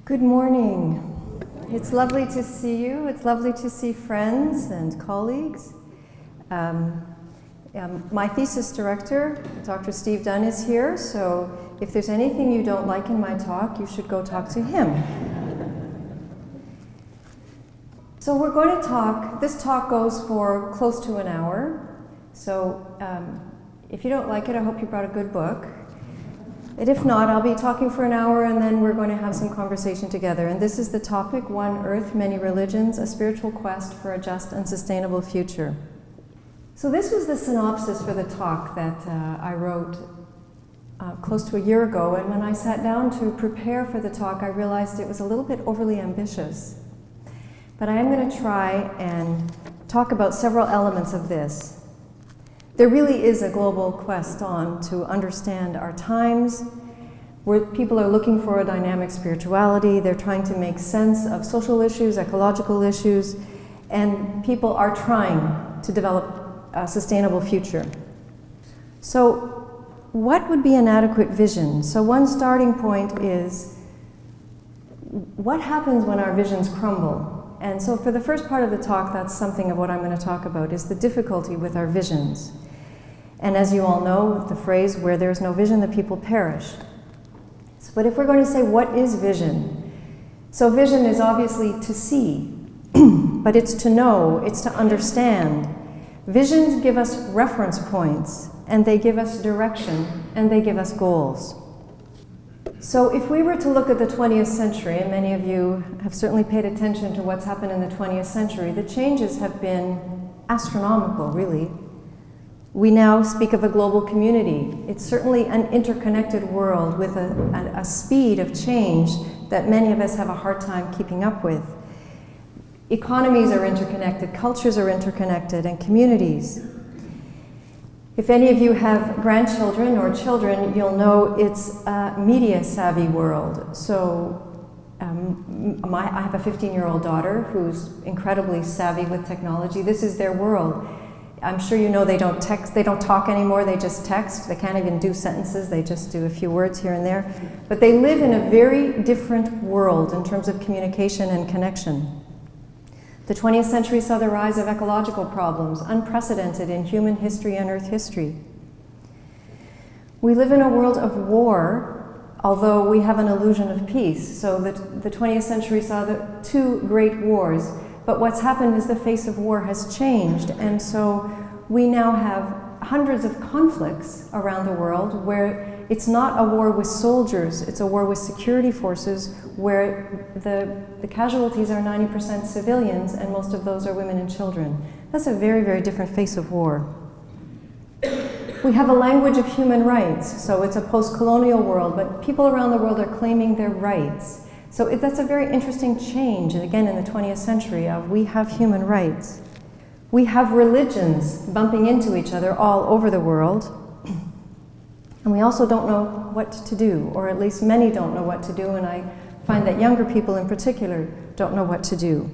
Good morning. It's lovely to see you. It's lovely to see friends and colleagues. My thesis director, Dr. Steve Dunn, is here, so if there's anything you don't like in my talk, you should go talk to him. So we're going to talk, this talk goes for close to an hour, so if you don't like it, I hope you brought a good book. And if not, I'll be talking for an hour and then we're going to have some conversation together. And this is the topic, One Earth, Many Religions, a Spiritual Quest for a Just and Sustainable Future. So this was the synopsis for the talk that I wrote close to a year ago. And when I sat down to prepare for the talk, I realized it was a little bit overly ambitious. But I am going to try and talk about several elements of this. There really is a global quest on to understand our times, where people are looking for a dynamic spirituality. They're trying to make sense of social issues, ecological issues, and people are trying to develop a sustainable future. So what would be an adequate vision? So one starting point is, what happens when our visions crumble? And so for the first part of the talk, that's something of what I'm going to talk about, is the difficulty with our visions. And as you all know, the phrase, where there's no vision, the people perish. But if we're going to say, what is vision? So vision is obviously to see, but it's to know, it's to understand. Visions give us reference points, and they give us direction, and they give us goals. So if we were to look at the 20th century, and many of you have certainly paid attention to what's happened in the 20th century, the changes have been astronomical, really. We now speak of a global community. It's certainly an interconnected world with a speed of change that many of us have a hard time keeping up with. Economies are interconnected, cultures are interconnected, and communities. If any of you have grandchildren or children, you'll know it's a media-savvy world. So I have a 15-year-old daughter who's incredibly savvy with technology. This is their world. I'm sure you know they don't text, they don't talk anymore, they just text. They can't even do sentences, they just do a few words here and there. But they live in a very different world in terms of communication and connection. The 20th century saw the rise of ecological problems, unprecedented in human history and Earth history. We live in a world of war, although we have an illusion of peace. So the 20th century saw the two great wars. But what's happened is the face of war has changed, and so we now have hundreds of conflicts around the world where it's not a war with soldiers, it's a war with security forces where the casualties are 90% civilians, and most of those are women and children. That's a very, very different face of war. We have a language of human rights, so it's a post-colonial world, but people around the world are claiming their rights. So that's a very interesting change, and again in the 20th century, we have human rights. We have religions bumping into each other all over the world, and we also don't know what to do, or at least many don't know what to do, and I find that younger people in particular don't know what to do.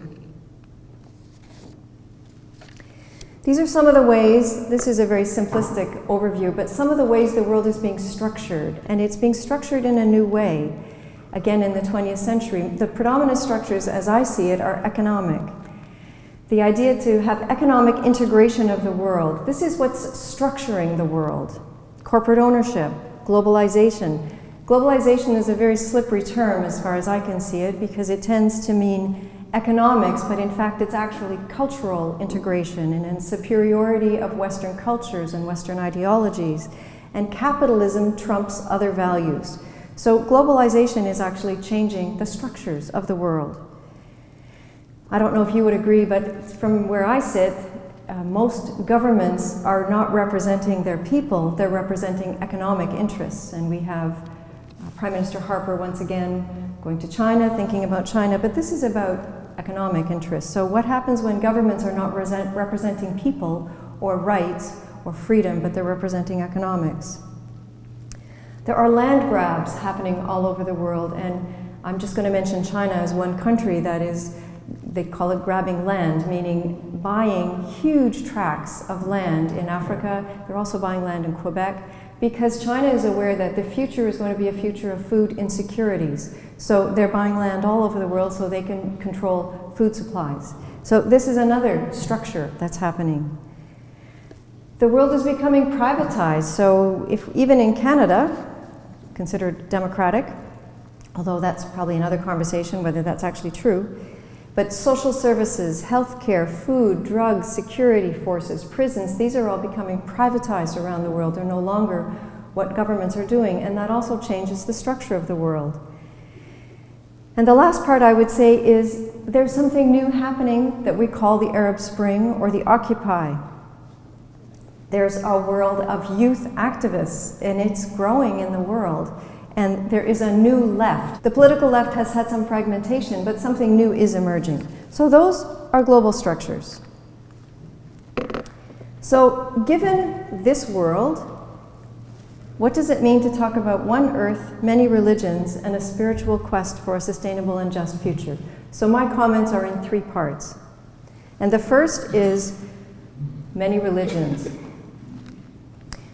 These are some of the ways, this is a very simplistic overview, but some of the ways the world is being structured, and it's being structured in a new way. Again, in the 20th century, the predominant structures, as I see it, are economic. The idea to have economic integration of the world, this is what's structuring the world. Corporate ownership, globalization. Globalization is a very slippery term as far as I can see it, because it tends to mean economics, but in fact it's actually cultural integration and superiority of Western cultures and Western ideologies. And capitalism trumps other values. So globalization is actually changing the structures of the world. I don't know if you would agree, but from where I sit, most governments are not representing their people, they're representing economic interests. And we have Prime Minister Harper once again going to China, thinking about China, but this is about economic interests. So what happens when governments are not representing people or rights or freedom, but they're representing economics? There are land grabs happening all over the world, and I'm just going to mention China as one country that is, they call it grabbing land, meaning buying huge tracts of land in Africa. They're also buying land in Quebec. because China is aware that the future is going to be a future of food insecurities. So they're buying land all over the world so they can control food supplies. So this is another structure that's happening. The world is becoming privatized. So if even in Canada, considered democratic, although that's probably another conversation whether that's actually true, but social services, healthcare, food, drugs, security forces, prisons, these are all becoming privatized around the world. They're no longer what governments are doing, and that also changes the structure of the world. And the last part I would say is there's something new happening that we call the Arab Spring or the Occupy. There's a world of youth activists, and it's growing in the world. And there is a new left. The political left has had some fragmentation, but something new is emerging. So those are global structures. So given this world, what does it mean to talk about one earth, many religions, and a spiritual quest for a sustainable and just future? So my comments are in three parts. And the first is many religions.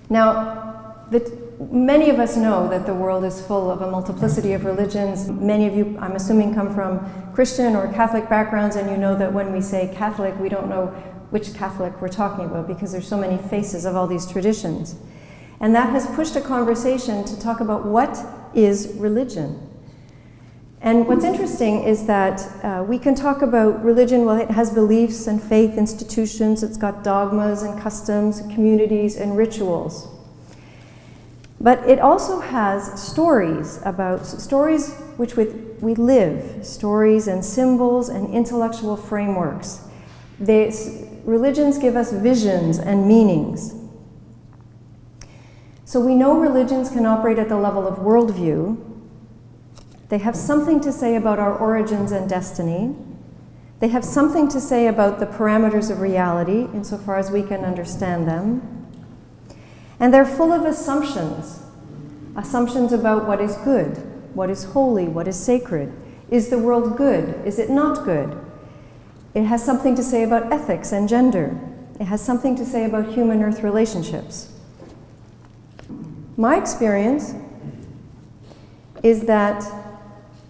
Now, many of us know that the world is full of a multiplicity of religions. Many of you, I'm assuming, come from Christian or Catholic backgrounds, and you know that when we say Catholic, we don't know which Catholic we're talking about because there's so many faces of all these traditions. And that has pushed a conversation to talk about what is religion. And what's interesting is that we can talk about religion, well, it has beliefs and faith institutions, it's got dogmas and customs, communities and rituals. But it also has stories which we live, stories and symbols and intellectual frameworks. Religions give us visions and meanings. So we know religions can operate at the level of worldview. They have something to say about our origins and destiny. They have something to say about the parameters of reality, insofar as we can understand them. And they're full of assumptions. Assumptions about what is good, what is holy, what is sacred. Is the world good? Is it not good? It has something to say about ethics and gender. It has something to say about human-earth relationships. My experience is that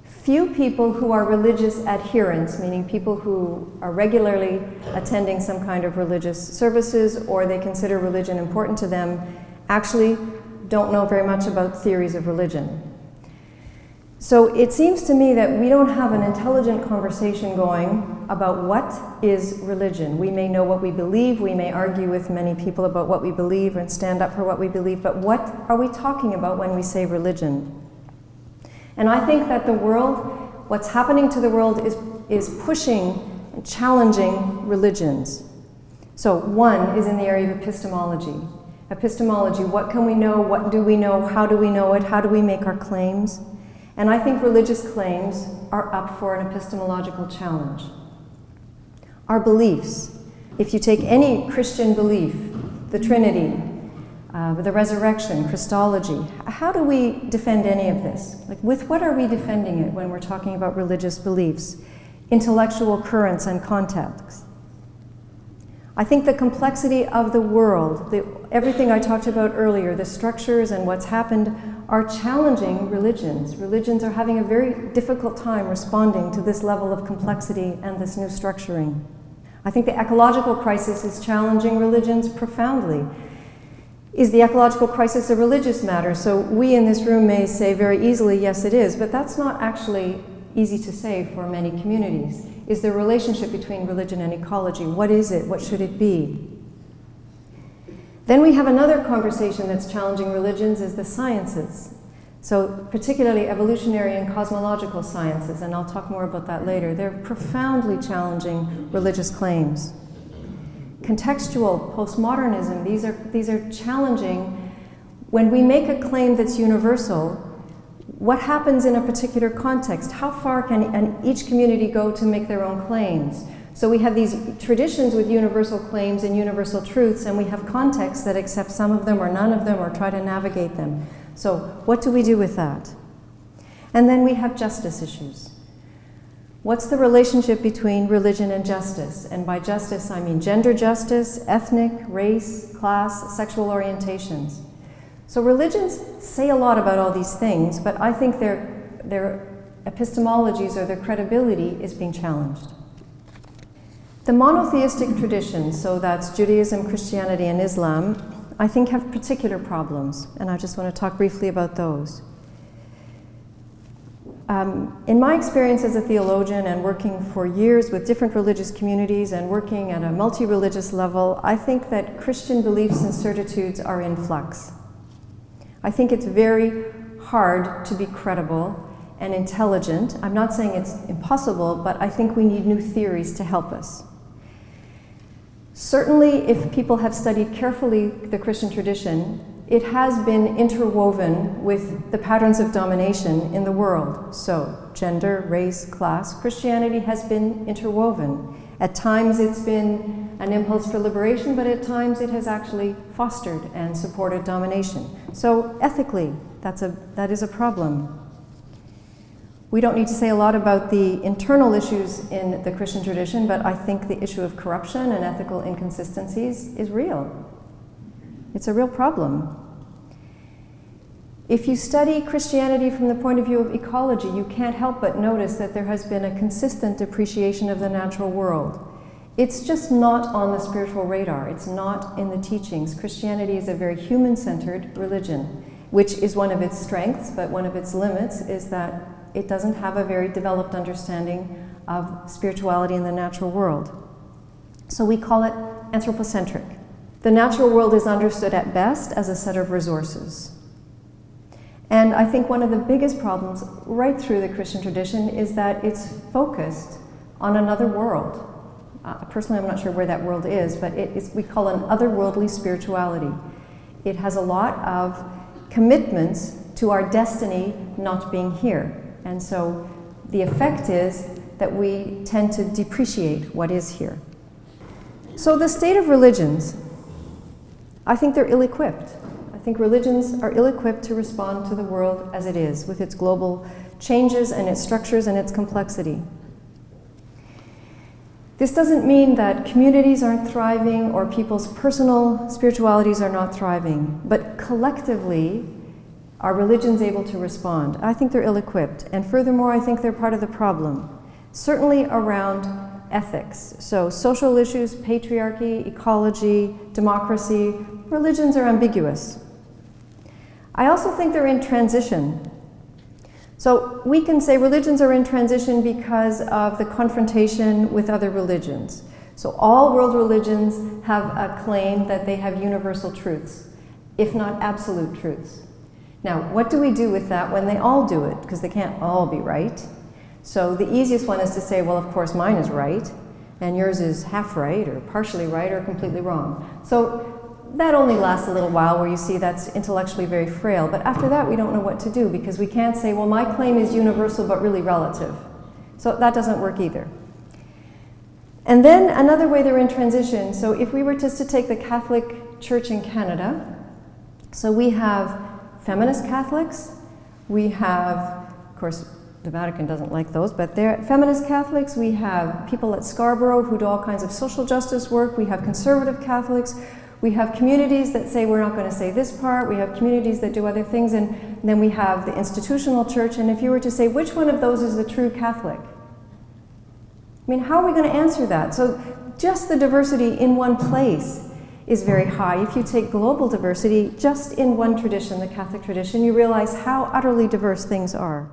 few people who are religious adherents, meaning people who are regularly attending some kind of religious services or they consider religion important to them, actually don't know very much about theories of religion. So it seems to me that we don't have an intelligent conversation going about what is religion. We may know what we believe, we may argue with many people about what we believe and stand up for what we believe, but what are we talking about when we say religion? And I think that the world, what's happening to the world is pushing and challenging religions. So one is in the area of epistemology. Epistemology, what can we know, what do we know, how do we know it, how do we make our claims? And I think religious claims are up for an epistemological challenge. Our beliefs, if you take any Christian belief, the Trinity, the resurrection, Christology, how do we defend any of this? Like, with what are we defending it when we're talking about religious beliefs, intellectual currents and context? I think the complexity of the world, everything I talked about earlier, the structures and what's happened are challenging religions. Religions are having a very difficult time responding to this level of complexity and this new structuring. I think the ecological crisis is challenging religions profoundly. Is the ecological crisis a religious matter? So we in this room may say very easily, yes it is, but that's not actually easy to say for many communities. Is the relationship between religion and ecology? What is it? What should it be? Then we have another conversation that's challenging religions is the sciences. So particularly evolutionary and cosmological sciences, and I'll talk more about that later. They're profoundly challenging religious claims. Contextual, postmodernism, these are challenging. When we make a claim that's universal, what happens in a particular context? How far can each community go to make their own claims? So we have these traditions with universal claims and universal truths, and we have contexts that accept some of them or none of them or try to navigate them. So what do we do with that? And then we have justice issues. What's the relationship between religion and justice? And by justice, I mean gender justice, ethnic, race, class, sexual orientations. So religions say a lot about all these things, but I think their epistemologies or their credibility is being challenged. The monotheistic traditions, so that's Judaism, Christianity, and Islam, I think have particular problems, and I just want to talk briefly about those. In my experience as a theologian and working for years with different religious communities and working at a multi-religious level, I think that Christian beliefs and certitudes are in flux. I think it's very hard to be credible and intelligent. I'm not saying it's impossible, but I think we need new theories to help us. Certainly, if people have studied carefully the Christian tradition, it has been interwoven with the patterns of domination in the world. So, gender, race, class, Christianity has been interwoven. At times it's been an impulse for liberation, but at times it has actually fostered and supported domination. So, ethically, that is a problem. We don't need to say a lot about the internal issues in the Christian tradition, but I think the issue of corruption and ethical inconsistencies is real. It's a real problem. If you study Christianity from the point of view of ecology, you can't help but notice that there has been a consistent appreciation of the natural world. It's just not on the spiritual radar. It's not in the teachings. Christianity is a very human-centered religion, which is one of its strengths, but one of its limits is that it doesn't have a very developed understanding of spirituality in the natural world. So we call it anthropocentric. The natural world is understood at best as a set of resources. And I think one of the biggest problems right through the Christian tradition is that it's focused on another world. Personally, I'm not sure where that world is, but we call it an otherworldly spirituality. It has a lot of commitments to our destiny not being here. And so the effect is that we tend to depreciate what is here. So the state of religions, I think they're ill-equipped. I think religions are ill-equipped to respond to the world as it is, with its global changes and its structures and its complexity. This doesn't mean that communities aren't thriving or people's personal spiritualities are not thriving, but collectively, are religions able to respond? I think they're ill-equipped, and furthermore, I think they're part of the problem. Certainly around ethics, so social issues, patriarchy, ecology, democracy, religions are ambiguous. I also think they're in transition. So we can say religions are in transition because of the confrontation with other religions. So all world religions have a claim that they have universal truths, if not absolute truths. Now, what do we do with that when they all do it? Because they can't all be right. So the easiest one is to say, well, of course, mine is right, and yours is half right, or partially right, or completely wrong. So that only lasts a little while where you see that's intellectually very frail. But after that, we don't know what to do, because we can't say, well, my claim is universal but really relative. So that doesn't work either. And then another way they're in transition. So if we were just to take the Catholic Church in Canada, so we have feminist Catholics, we have, of course, the Vatican doesn't like those, but they're feminist Catholics, we have people at Scarborough who do all kinds of social justice work, we have conservative Catholics, we have communities that say we're not going to say this part, we have communities that do other things, and then we have the institutional church, and if you were to say which one of those is the true Catholic, I mean, how are we going to answer that? So just the diversity in one place is very high. If you take global diversity just in one tradition, the Catholic tradition, you realize how utterly diverse things are.